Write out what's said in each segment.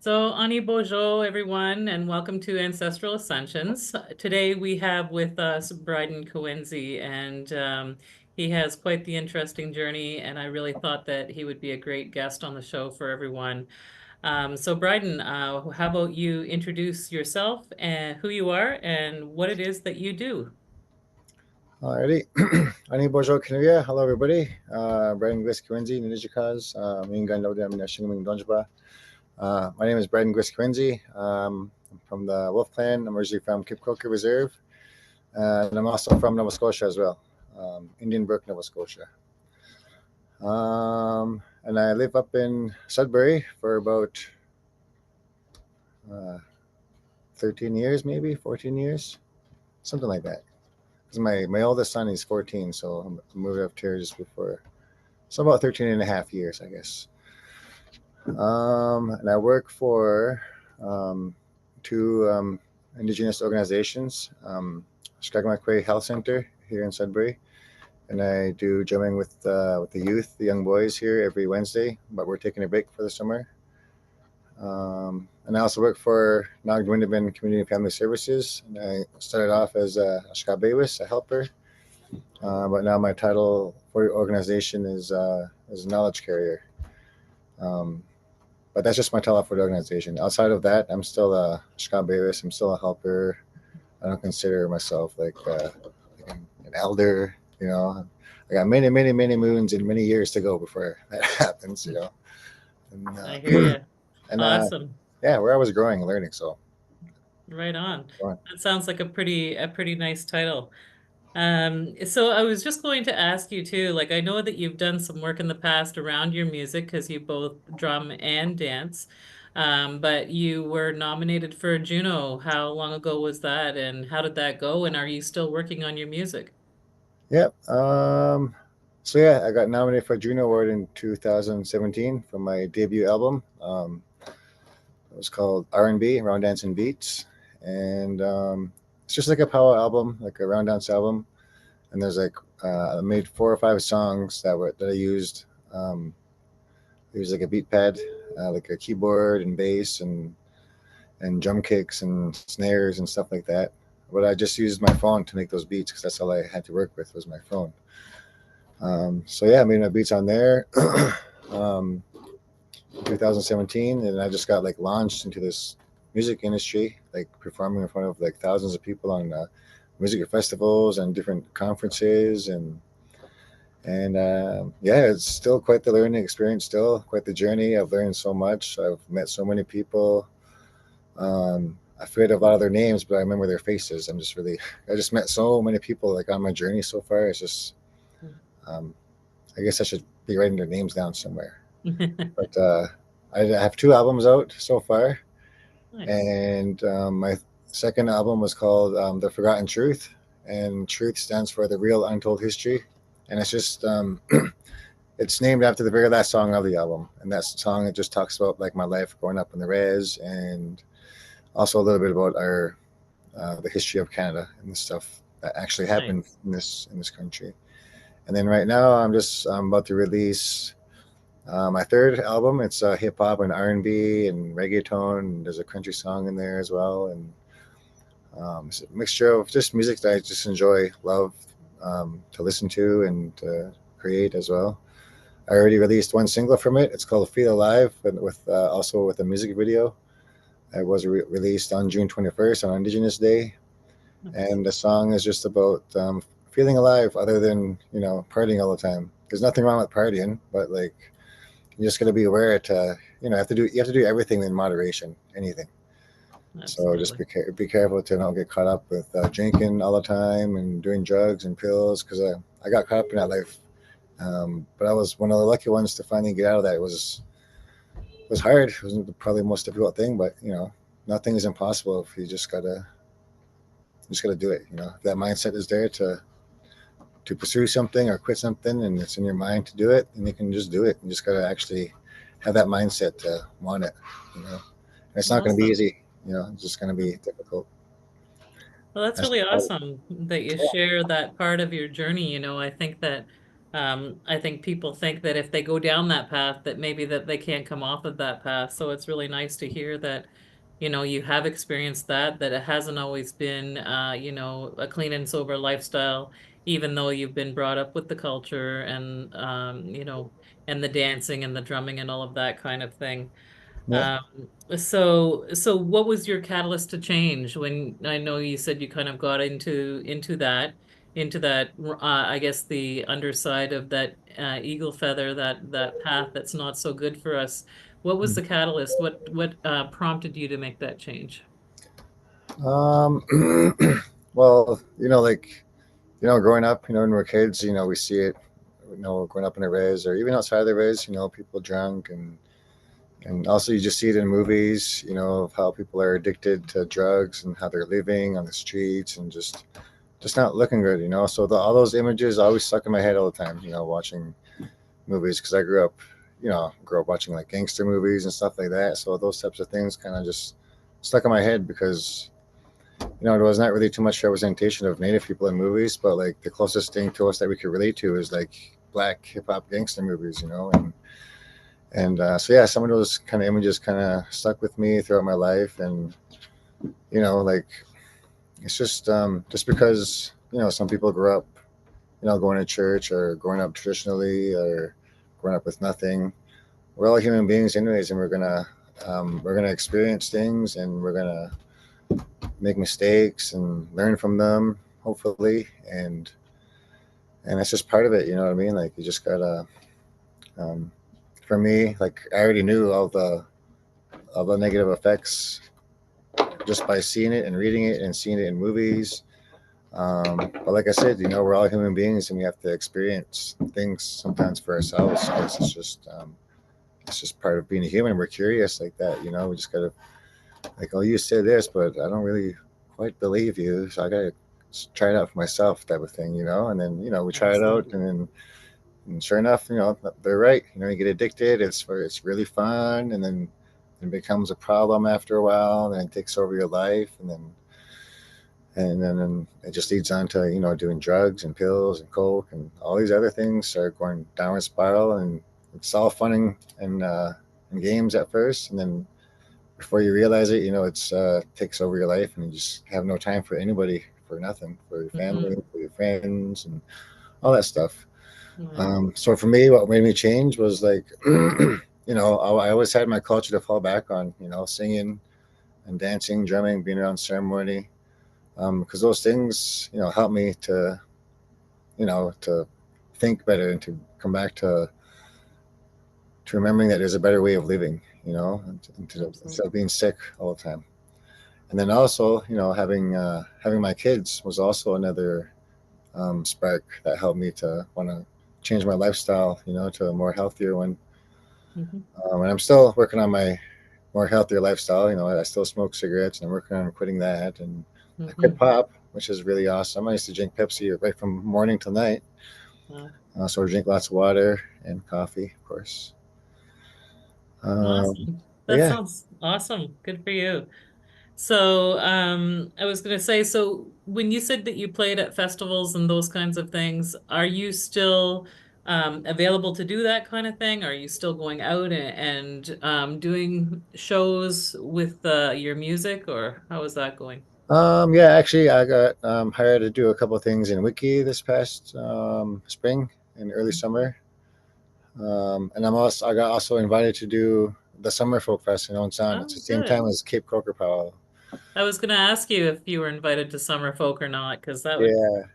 So, Ani Bojo, everyone, and welcome to Ancestral Ascensions. Today we have with us Bryden Gwiss, and he has quite the interesting journey, and I really thought that he would be a great guest on the show for everyone. So, Bryden, how about you introduce yourself and who you are and what it is that you do? Alrighty. Ani Bojo Kinavia. Hello, everybody. Bryden Gwiss Kiwenzi, Ninijikaz, Mingan Lodam Nashingming Donjba. My name is Bryden Gwiss Kiwenzi. I'm from the Wolf Clan. I'm originally from Cape Croker Reserve. And I'm also from Nova Scotia as well, Indian Brook, Nova Scotia. And I live up in Sudbury for about uh, 13 years, maybe 14 years, something like that. Because my oldest son is 14, so I moved up here just before. So about 13 and a half years, I guess. And I work for two Indigenous organizations, Skagmakwe Health Center here in Sudbury, and I do drumming with the youth, the young boys here every Wednesday, but we're taking a break for the summer. And I also work for Nagwindabin Community and Family Services, and I started off as a Shkabewis, a helper, but now my title for the organization is a knowledge carrier. But that's just my title for the organization. Outside of that, I'm still a Shkabewis. I'm still a helper. I don't consider myself like an elder. I got many, many, many moons and many years to go before that happens. And, I hear you. and Awesome. yeah, where I was growing and learning. So, Right on. go on. That sounds like a pretty nice title. So I was just going to ask you too, like I know that you've done some work in the past around your music because you both drum and dance. But you were nominated for a Juno. How long ago was that and how did that go? And are you still working on your music? Yep. So yeah, I got nominated for a Juno Award in 2017 for my debut album. It was called R&B, Round Dance and Beats, and it's just like a power album, like a round dance album. And there's like I made 4 or 5 songs that I used. It was like a beat pad, like a keyboard and bass and drum kicks and snares and stuff like that. But I just used my phone to make those beats because that's all I had to work with was my phone. So yeah, I made my beats on there. um, 2017, and I just got like launched into this music industry, like performing in front of like thousands of people on music festivals and different conferences, and yeah, it's still quite the learning experience, still quite the journey. I've learned so much. I've met so many people. I forget a lot of their names, but I remember their faces. I just met so many people like on my journey so far. It's just, um, I guess I should be writing their names down somewhere. But I have 2 albums out so far, Nice. and my second album was called "The Forgotten Truth," and truth stands for the real untold history, and it's just it's named after the very last song of the album, and that song it just talks about like my life growing up in the res, and also a little bit about our the history of Canada and the stuff that actually happened Nice. in this country. And then right now I'm about to release my third album. It's hip hop and R&B and reggaeton. And there's a country song in there as well, and it's a mixture of just music that I just enjoy, love to listen to and to create as well. I already released one single from it. It's called "Feel Alive," and with also with a music video. It was released on June 21st on Indigenous Day, Nice. and the song is just about feeling alive, other than partying all the time. There's nothing wrong with partying, but like you just got to be aware to you have to do everything in moderation, anything. So just Absolutely. be careful to not get caught up with drinking all the time and doing drugs and pills, because I got caught up in that life. But I was one of the lucky ones to finally get out of that. It was hard. It was probably the most difficult thing, but nothing is impossible if you just gotta do it. If that mindset is there to pursue something or quit something, and it's in your mind to do it, and you can just do it. You just gotta actually have that mindset to want it. And it's not going to be Awesome. easy. It's just going to be difficult. Well, that's That's really part of awesome that you it. share that part of your journey. I think that I think people think that if they go down that path, that maybe that they can't come off of that path. So it's really nice to hear that, you have experienced that it hasn't always been, a clean and sober lifestyle, even though you've been brought up with the culture and, and the dancing and the drumming and all of that kind of thing. Yeah. Um, so what was your catalyst to change when I know you said you kind of got into that, I guess the underside of that eagle feather, that path that's not so good for us. What was the catalyst? What prompted you to make that change? Um, well, like, growing up, when we're kids, we see it, growing up in a res or even outside of the res, people drunk and also you just see it in movies, of how people are addicted to drugs and how they're living on the streets and just not looking good, So all those images always stuck in my head all the time, watching movies because I grew up watching like gangster movies and stuff like that. So those types of things kind of just stuck in my head because there was not really too much representation of Native people in movies, but like the closest thing to us that we could relate to is like black hip hop gangster movies, and so yeah, some of those kind of images kind of stuck with me throughout my life, and like it's just because some people grew up going to church or growing up traditionally or growing up with nothing. We're all human beings anyways, and we're gonna experience things and we're gonna make mistakes and learn from them, hopefully, and that's just part of it. You know what I mean? Like you just gotta. Um, for me, like I already knew all the negative effects just by seeing it and reading it and seeing it in movies. But like I said, we're all human beings and we have to experience things sometimes for ourselves because it's just part of being a human. We're curious like that. We just gotta like, oh, you said this, but I don't really quite believe you, so I gotta try it out for myself, type of thing. And then we try it out, Absolutely. and sure enough, they're right. You get addicted. It's really fun, and then it becomes a problem after a while, and then it takes over your life, and then it just leads on to doing drugs and pills and coke and all these other things start going downward spiral, and it's all fun and games at first, and then before you realize it, it's takes over your life, and you just have no time for anybody, for nothing, for your family, Hmm. for your friends, and all that stuff. Wow. So for me, what made me change was like, I always had my culture to fall back on, singing and dancing, drumming, being around ceremony, because those things, help me to think better and to come back to remembering that there's a better way of living, instead Absolutely. of being sick all the time. And then also, having my kids was also another spark that helped me to want to change my lifestyle, to a more healthier one. Hmm. And I'm still working on my more healthier lifestyle. I still smoke cigarettes, and I'm working on quitting that. And I quit Hmm. pop, which is really awesome. I used to drink Pepsi right from morning till night. Wow. So I drink lots of water and coffee, of course. Awesome. But That yeah, sounds awesome. Good for you. So, I was going to say, so when you said that you played at festivals and those kinds of things, are you still available to do that kind of thing? Are you still going out and doing shows with your music, or how is that going? yeah. Actually, I got hired to do a couple of things in Wiki this past spring and early summer. And I got also invited to do the Summer Folk Fest in Sound. It's Oh, the same time good. as Cape Croker On. I was going to ask you if you were invited to Summer Folk or not, because that would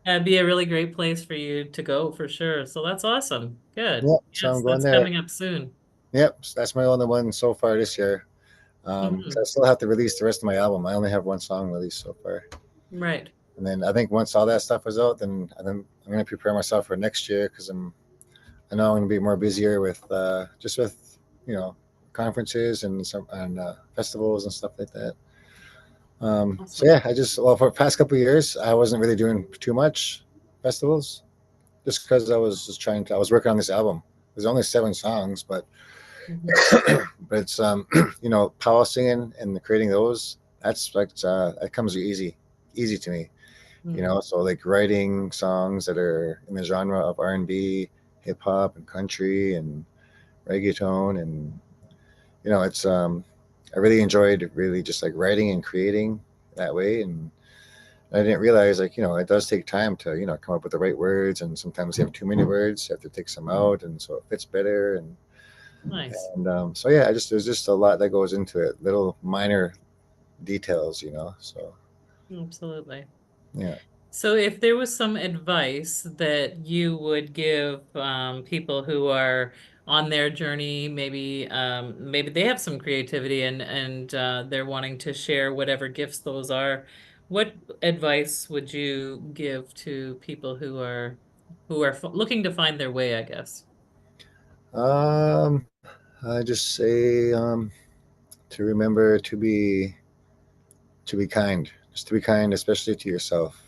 Yeah, be a really great place for you to go for sure. So that's awesome. Good. yep. So Yes, I'm going that's there. coming up soon. Yep, so that's my only one so far this year. Hmm. So I still have to release the rest of my album. I only have one song released so far, Right. and then I think once all that stuff is out, then I'm going to prepare myself for next year because I know I'm going to be more busier with just with you know conferences and festivals and stuff like that. So Awesome. yeah, for the past couple of years I wasn't really doing too much festivals just because I was working on this album. There's only 7 songs, but Mhm. but it's power singing and creating those. That's like that comes easy to me. Mhm. So like writing songs that are in the genre of R&B, hip hop and country and reggaeton, and it's I really enjoyed really just like writing and creating that way. And I didn't realize, like, it does take time to come up with the right words, and sometimes you have too many words, you have to take some out, and so it fits better. Nice. And so yeah, I just there's just a lot that goes into it, little minor details, so Absolutely. yeah. So if there was some advice that you would give people who are on their journey, maybe they have some creativity and they're wanting to share whatever gifts those are, what advice would you give to people who are looking to find their way, I guess? um I just say, to remember to be kind, just to be kind, especially to yourself,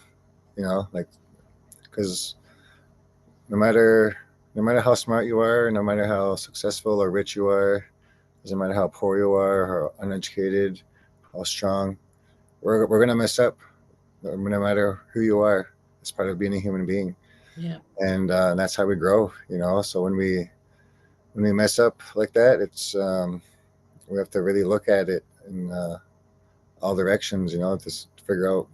like, because no matter no matter how smart you are, no matter how successful or rich you are, doesn't matter how poor you are, how uneducated, how strong, we're gonna mess up, no matter who you are. It's part of being a human being, Yeah. and that's how we grow. So when we mess up like that, it's we have to really look at it in all directions. To figure out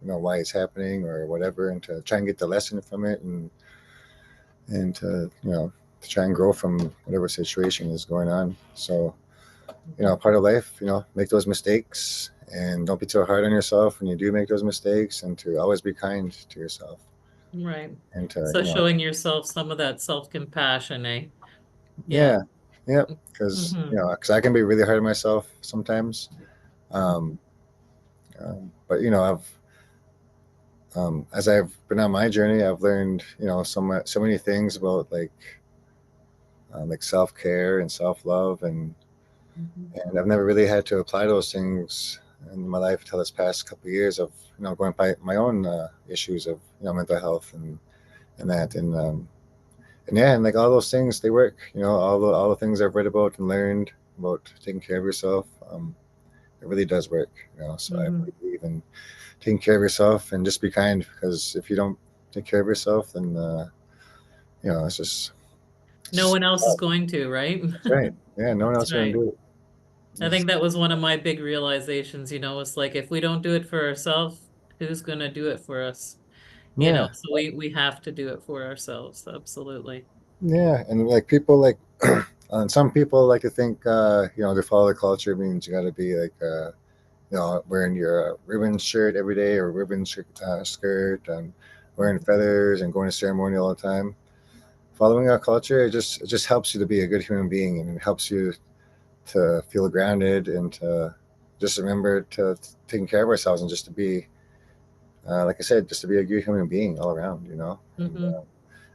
why it's happening or whatever, and to try and get the lesson from it, and to try and grow from whatever situation is going on. So Mhm. part of life, make those mistakes, and don't be too hard on yourself when you do make those mistakes, and to always be kind to yourself, Right. and to So showing yourself some of that self-compassion, eh? Yeah. yeah, yeah, because Hmm. I can be really hard on myself sometimes. um, but I've as I've been on my journey, I've learned so many things about like self care and self love, Hmm. and I've never really had to apply those things in my life until this past couple of years of going by my own issues of mental health and that, and yeah, and like all those things, they work. All the things I've read about and learned about taking care of yourself, it really does work. So I Hmm. believe in taking care of yourself and just be kind, because if you don't take care of yourself, then it's just it's No just one else is going to, right? that's right. Yeah, no one That's else is gonna right. do it. I It's, think that was one of my big realizations, it's like if we don't do it for ourselves, who's gonna do it for us? yeah, So we have to do it for ourselves. Absolutely. yeah, and like people like, and some people like to think, to follow the culture means you got to be like, wearing your ribbon shirt every day, or ribbon skirt, and wearing feathers and going to ceremony all the time. Following our culture, it just helps you to be a good human being, and it helps you to feel grounded, and to just remember to taking care of ourselves, and just to be, like I said, just to be a good human being all around. Hmm.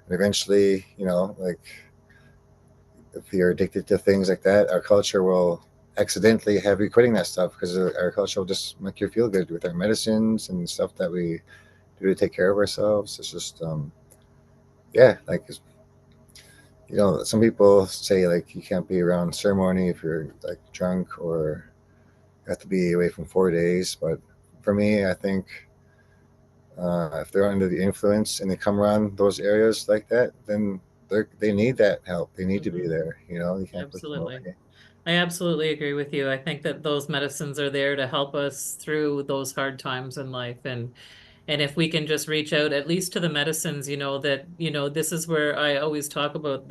And eventually, like, if you're addicted to things like that, our culture will accidentally have you quitting that stuff, because our culture will just make you feel good with our medicines and stuff that we do to take care of ourselves. It's just, yeah, like, some people say like you can't be around ceremony if you're like drunk, or you have to be away from 4 days. But for me, I think if they're under the influence and they come around those areas like that, then they need that help. They need to be Hmm. there. You can't put them Absolutely. away. I absolutely agree with you. I think that those medicines are there to help us through those hard times in life. And if we can just reach out at least to the medicines, this is where I always talk about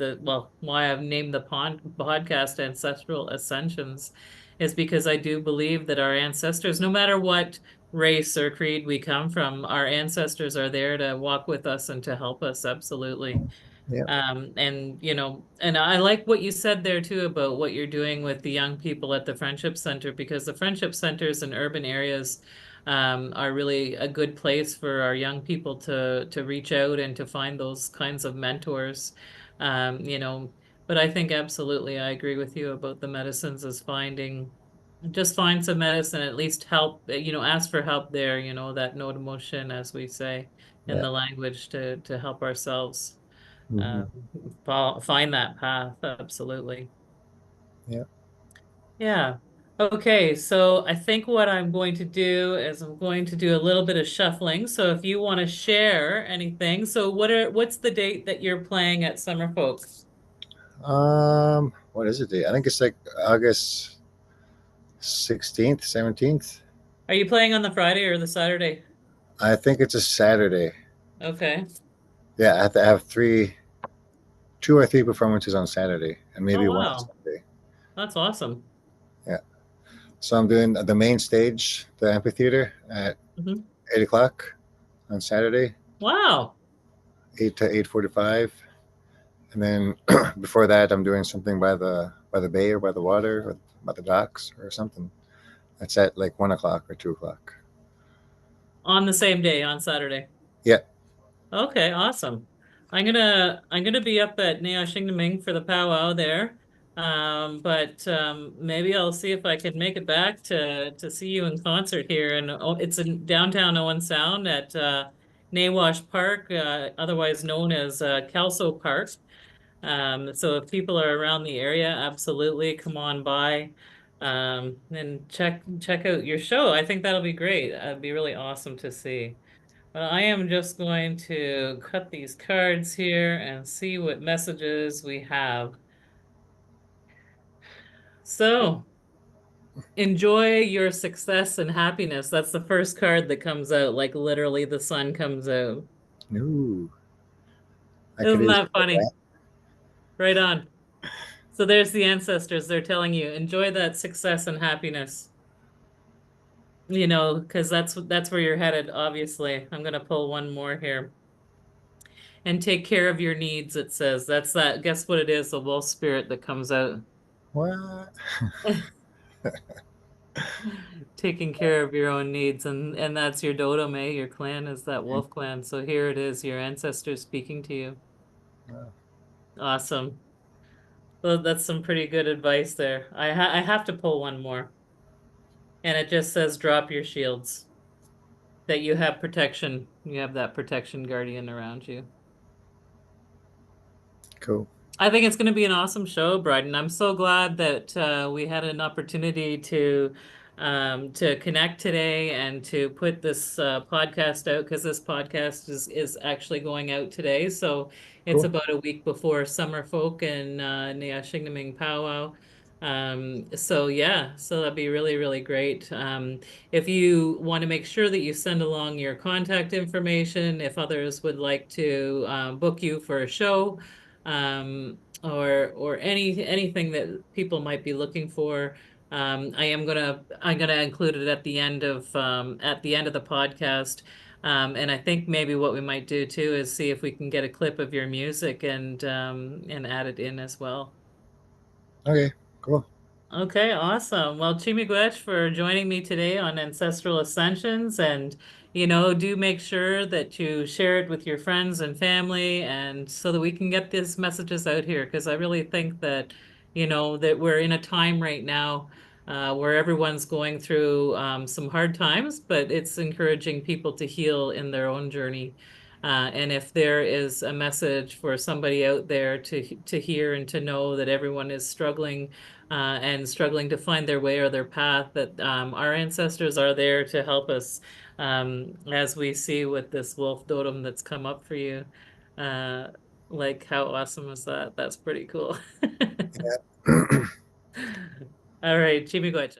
why I've named the podcast Ancestral Ascensions, is because I do believe that our ancestors, no matter what race or creed we come from, our ancestors are there to walk with us and to help us. Absolutely. Yeah, And I like what you said there too about what you're doing with the young people at the Friendship Center, because the Friendship Centers in urban areas are really a good place for our young people to reach out and to find those kinds of mentors. Um, you know, but I think absolutely I agree with you about the medicines as just find some medicine, at least help, ask for help there, that note emotion, as we say in yeah, the language, to help ourselves hmm, um, find that path. Absolutely. yeah. Yeah. Okay, so I think what I'm going to do is I'm going to do a little bit of shuffling. So if you want to share anything, so what's the date that you're playing at Summerfolk? What is it? I think it's like August 16th, 17th. Are you playing on the Friday or the Saturday? I think it's a Saturday. Okay. Yeah, I have to have two or three performances on Saturday, and Oh, maybe one on wow. Sunday. That's awesome. Yeah. So I'm doing the main stage, the amphitheater, at Mhm. 8 o'clock on Saturday, Wow. 8 to 8:45, and then before that, I'm doing something by the bay or by the water or by the docks or something. That's at like 1 o'clock or 2 o'clock. On the same day, on Saturday. Yeah. Okay, awesome. I'm gonna be up at Anishinaabe for the powwow there. But maybe I'll see if I can make it back to see you in concert here. And it's in downtown Owen Sound at Nawash Park, otherwise known as Kelso Park. So if people are around the area, absolutely come on by and check out your show. I think that'll be great. It'd be really awesome to see. Well, I am just going to cut these cards here and see what messages we have. So, enjoy your success and happiness. That's the first card that comes out, like literally the sun comes out. Ooh, I could Isn't use that funny? that. Right on. So there's the ancestors. They're telling you, enjoy that success and happiness. Because that's where you're headed, obviously. I'm gonna pull one more here. And take care of your needs, it says. That's that. Guess what it is? The wolf spirit that comes out. What? Taking care of your own needs, and that's your totem, eh? Your clan is that wolf clan. So here it is, your ancestors speaking to you. Awesome. Well, that's some pretty good advice there. I have to pull one more. And it just says drop your shields. That you have protection. You have that protection guardian around you. Cool. I think it's going to be an awesome show, Bryden. I'm so glad that we had an opportunity to connect today and to put this podcast out because this podcast is actually going out today. So it's Cool. about a week before Summer Folk and Niyashingming Powwow. So yeah, so that'd be really, really great. If you want to make sure that you send along your contact information, if others would like to book you for a show or anything that people might be looking for. I'm gonna include it at the end of the podcast. And I think maybe what we might do too is see if we can get a clip of your music and add it in as well. Okay. Cool. Okay, awesome. Well, Chimigwech for joining me today on Ancestral Ascensions. And, do make sure that you share it with your friends and family and so that we can get these messages out here. Because I really think that, that we're in a time right now where everyone's going through some hard times, but it's encouraging people to heal in their own journey. And if there is a message for somebody out there to hear and to know that everyone is struggling and struggling to find their way or their path, that our ancestors are there to help us, as we see with this wolf totem that's come up for you. Uh, like, how awesome is that? That's pretty cool. Yeah. All right, Chimigwech.